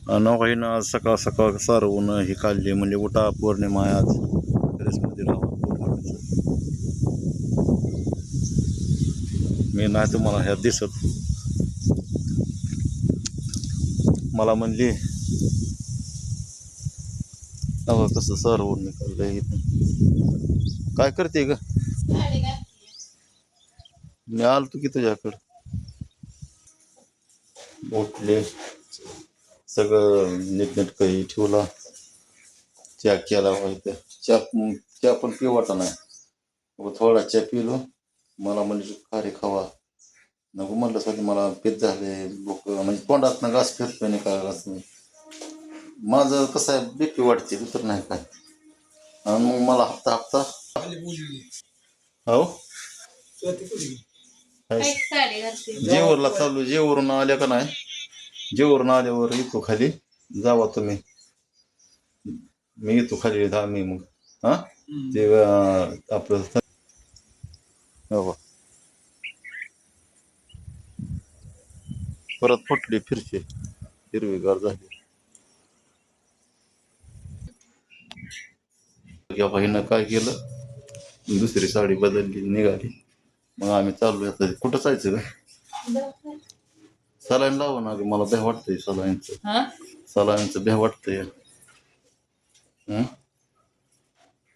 नवकाहीनं आज सकाळ सकाळ सारवून हे काढले म्हणजे उठा पौर्णिमा आहे आज टेरेसमध्ये राहा पौर्णिमेचं. मी नाही तुम्हाला ह्यात दिसत. मला म्हणली अहो कसं सारवून निघालंय इथं. काय करते ग? मी आलतो की तुझ्याकडं. उठले सगळं नीटनेटकं हे ठेवला. चहा केला व्हायचं. चहा पण पिऊ वाटा नाही. मग थोडा चहा पिलो. मला म्हणजे खारी खावा नको म्हणलं साठी मला पेत झाले लोक म्हणजे तोंडात घास फिरतोय नाही काय घास नाही. माझं कसं आहे बीपी वाढते दुसरं नाही काय. आणि मग मला हप्ता हप्ता हो जेवरला चालू जेवरून आल्या का नाही. जेवरून आल्यावर येतो खाली जावा तुम्ही. मी येतो खाली मी मग हा ते आपलं हो परत फुटली फिरची हिरवीगार झाली. हिनं काय केलं दुसरी साडी बदलली निघाली. मग आम्ही चाललो आता कुठं जायचं का? सलाईन लावा ना ग मला भ्या वाटतंय सलाईनचं भ्या वाटतंय.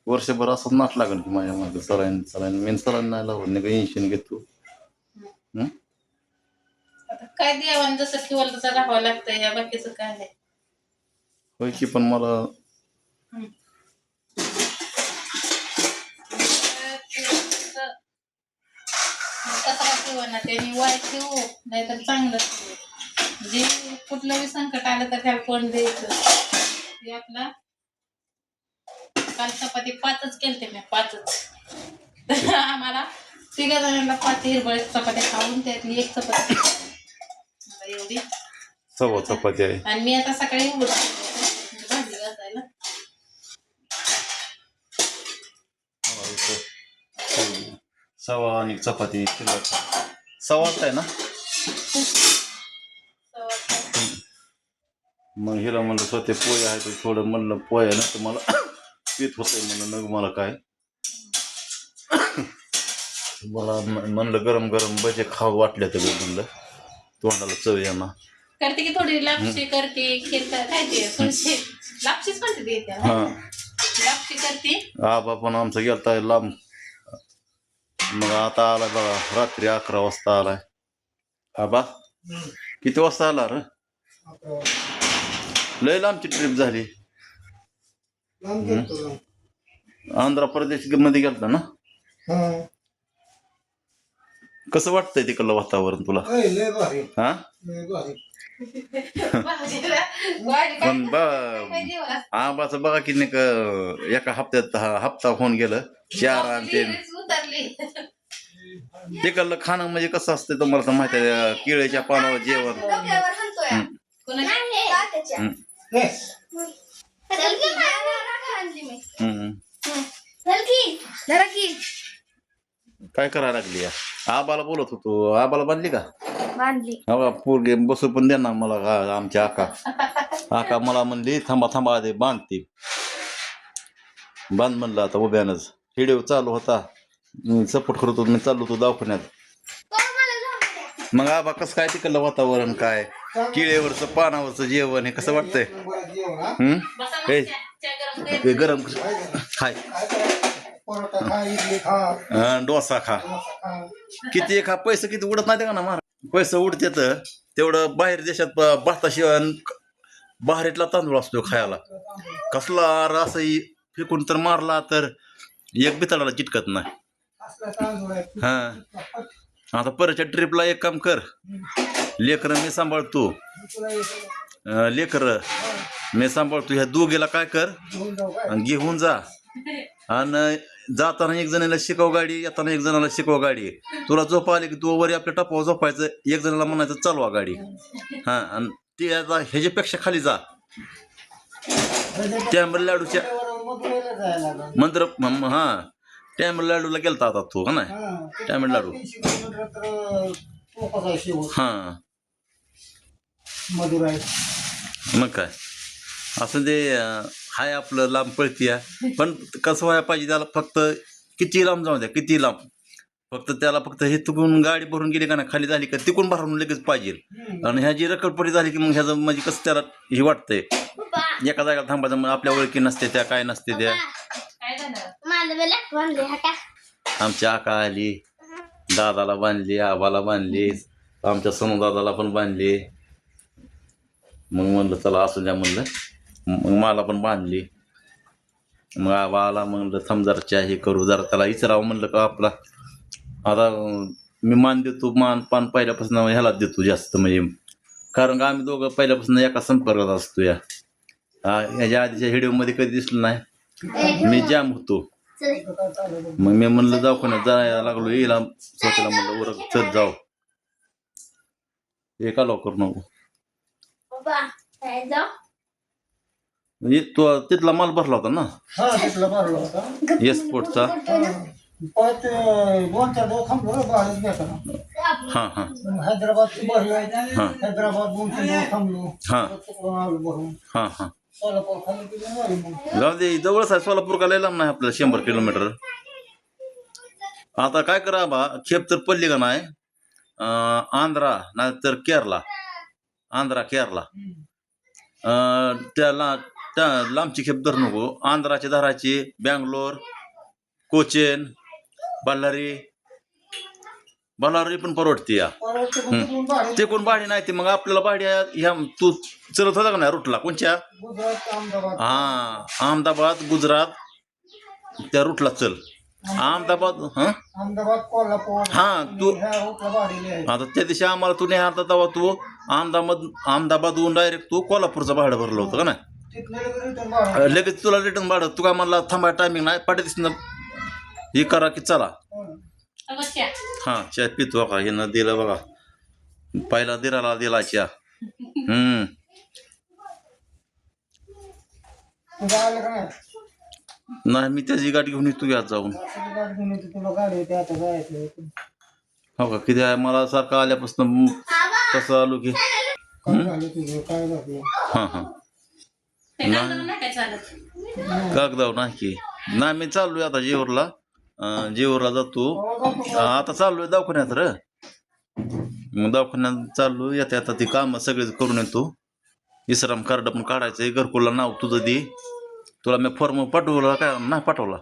वर्षभर असंच नाट लागेल की माझ्या मागे सलाईन सलाईन मेन सलाईन नाही लावत नाही का इंजेक्शन घेतो. आता काय देवान जसं ठेवलं तसं राहावं लागतं या बाकीचं काय आहे. होय की पण मला कसा ठेवा ना त्यांनी वाईट ठेवू नाहीतर चांगलं ठेवू. जे कुठलंही संकट आलं तर त्याला कोण द्यायचं. हे आपला काल चपाती 5च केलते मी 5च. आम्हाला 3 जणांना 5 हिरबळ चपात्या खाऊन त्यातली 1 चपाती एवढी सव्वा चपाती आहे. आणि मी आता सकाळी भाजी घासायला सवा आणि चपाती सवाच आहे ना. मग हिला म्हणलं स्वतः पोहे आहे तर थोडं म्हणलं पोहे ना तर मला पीत होतंय म्हणलं नग मला काय मला म्हणलं गरम गरम भजे खावं वाटल्या तर म्हणलं तोंडाला चव येणार. करते की थोडी लापशी करते खीर काय ते थोडीशी लापशीच म्हणते ते हा लापशी करते. आबा पण आमचा गेलता लांब. मग आता आलाय बघा रात्री 11 वाजता आलाय. आबा किती वाजता आला रे? लय लांबची ट्रिप झाली. आंध्र प्रदेश मध्ये गेलता ना. कसं वाटतंय तिकडलं वातावरण तुला? हा पण आबाचं बघा की नाही एका हप्त्यात हप्ता होऊन गेलं 4 आणि 3 तिकडलं खाणं म्हणजे कसं असतं तुम्हाला तर माहिती आहे. केळीच्या पानावर जेवण काय करायला लागली या? आबाला बोलत होतो. आबाला बांधली का? बांधली पोरगे बसू पण दे ना मला. आमच्या आका मला म्हणली थांबा थांबा आधी बांधते. बांध म्हणलं आता उभ्यानच. व्हिडिओ चालू होता सपोर्ट करत होतो मी चाललो होतो दवाखान्यात. मग आबा कसं काय तिकडलं वातावरण काय केळीवरचं पानावरचं जेवण हे कसं वाटतंय? हे गरम खाय डोसा खा किती खा पैसे किती उडत नाही का ना मार पैसे उडते तर तेवढं बाहेर देशात भाताशिवाय बाहेरीतला तांदूळ असतो खायला. कसला रासही फेकून तर मारला तर एक बिताडाला चिटकत नाही. हा आता परतच्या ट्रिपला एक काम कर. लेकरं मी सांभाळतो. लेकरं मी सांभाळतो. ह्या दोघीला काय कर घेऊन जा आणि जाताना एक जणाला शिकव गाडी येताना एक जणाला शिकव गाडी. तुला झोप आली की तू वरी आपल्या टपावर झोपायचं. एक जणाला म्हणायचं चालवा गाडी. हा आणि ती आता ह्याच्यापेक्षा खाली जा. तामिळनाडूच्या मंत्र हा तामिळनाडूला गेलता आता तू. हा नाही तामिळनाडू हा मग काय असं ते हाय आपलं लांब पळतीया पण कसं व्हायला पाहिजे त्याला फक्त किती लांब जाऊ द्या किती लांब फक्त त्याला फक्त हे चुकून गाडी भरून गेली का ना खाली झाली का तिकून भरून लगेच पाहिजे आणि ह्या जी रखडपडी झाली की मग ह्याचं म्हणजे कसं त्याला हे वाटतंय एका जागेला थांबायचं मग आपल्या ओळखी नसते त्या काय नसते त्या काय झालं आमची आका आली दादाला बांधली आबाला बांधली आमच्या सोनू दादाला पण बांधली मग म्हणलं चला असू द्या म्हणलं मग मला पण बांधली मग आबाला म्हणलं थांब जरा चहा हे करू जरा त्याला विचारावं म्हणलं का आपला आता मी मान देतो मान पान पहिल्यापासून ह्यालाच देतो जास्त म्हणजे कारण का आम्ही दोघं पहिल्यापासून एका संपर्कात असतो ह्याच्या आधीच्या व्हिडिओमध्ये कधी दिसलं नाही मी जाम होतो मग मी म्हणलं दवाखान्यात जायला लागलो येईल स्वतःला म्हणलं वर चल जाऊ एका लवकर नको म्हणजे तो तिथला माल भरला होता ना एसपोर्टचा हां हां हैदराबाद हां थांबलो हां हां हां सोलापूर खाली जाऊ दे जवळच आहे सोलापूर का लय लांब नाही आपल्याला 100 किलोमीटर आता काय करा बा खेप तर पडली का नाही आंध्रा नाही तर केरला त्या लांबची खेप धरू नको आंध्राची धराची बँगलोर कोचेन बल्लारी पण परवडते या ते कोण भाडी नाही ते मग आपल्याला भाडी ह्या तू चलत होता का नाही रूटला कोणच्या अहमदाबाद गुजरात त्या रूटला चल अहमदाबाद कोल्हापूर तू आता त्या दिवशी आम्हाला तू नाही आता तेव्हा तू अहमदाबादहून डायरेक्ट तू कोल्हापूरचं भाडं भरलं होतं का ना लगेच तुला रिटर्न भाडं तू काय म्हणला थांबाय टायमिंग नाही पाठी दिसणं हे करा की चला चहा पितो का हे न दिलं बघा पहिला दिराला दिला चहा नाही मी त्याची गाडी घेऊन येतो घ्या जाऊन हो का किती आहे मला सारखं आल्यापासून तसं आलो की कागदाव नाही की नाही मी चाललोय आता जेवरला जातो आता चाललोय दवाखान्यात मग दवाखान्यात चाललो येता येता ती कामं सगळे करून येतो विश्राम कार्ड पण काढायचंय घरकुलला नाव तुझं दे तुला मी फॉर्म पाठवला काय नाही पाठवला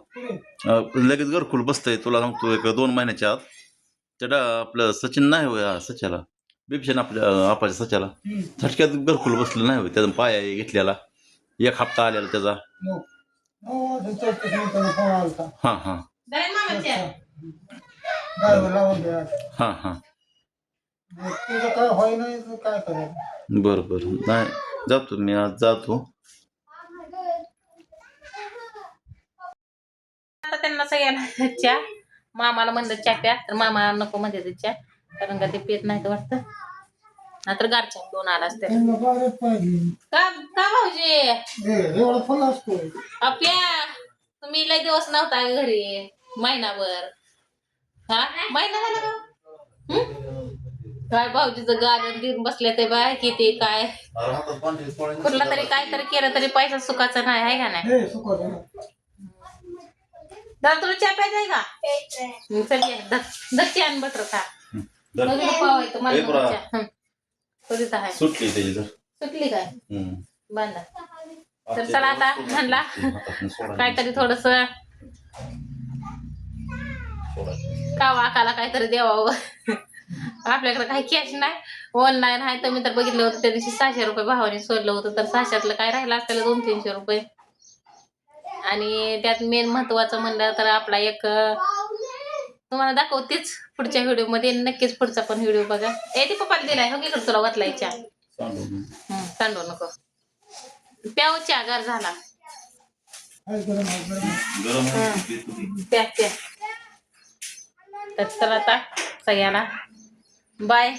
लगेच घरकुल बसतंय तुला सांगतो 1-2 महिन्याच्या आत त्या आपलं सचिन नाही होय सच्याला बिपशन आपल्या आपाच्या सच्याला झटक्यात घरकुल बसलं नाही होय त्याचा पाया घेतलेला 1 हप्ता आलेला त्याचा हां हां बरं नाही जातो मी आज जातो आता त्यांना सगळ्यांना चहा मामाला म्हणलं चहा प्या तर मामा नको म्हणते चहा कारण का ते पेत नाही तर वाटतं नाहीतर गारच्या 2 आला असते का भाऊजी अप्या तुम्ही लय दिवस नव्हता घरी महिनाभर महिना झाला का काय भाऊजीचं गार्डन देऊन बसले ते बाय किती काय कुठला तरी काहीतरी केलं तरी पैसा सुखाचा नाही आहे का नाही दादा तुला चहा प्यायचा आहे का चल दत्ती आण बटर खा सुटली काय बांधा तर चला आता म्हणला काहीतरी थोडस कावाकाला काहीतरी द्यावं आपल्याकडे काही कॅश नाही ऑनलाईन आहे तर मी तर बघितलं होतं त्या दिवशी 600 रुपये भावाने सोडलं होतं तर 600तलं काय राहिलं असतं 200-300 रुपये आणि त्यात मेन महत्वाचं म्हणलं तर आपला एक तुम्हाला दाखवतेच पुढच्या व्हिडिओ मध्ये नक्कीच पुढचा पण व्हिडिओ बघा ती पप्पाला दिलाय हो की तुला वाटलायच्या सांडू नको प्याव चहा गार झाला प्या तर चला आता सगळ्यांना बाय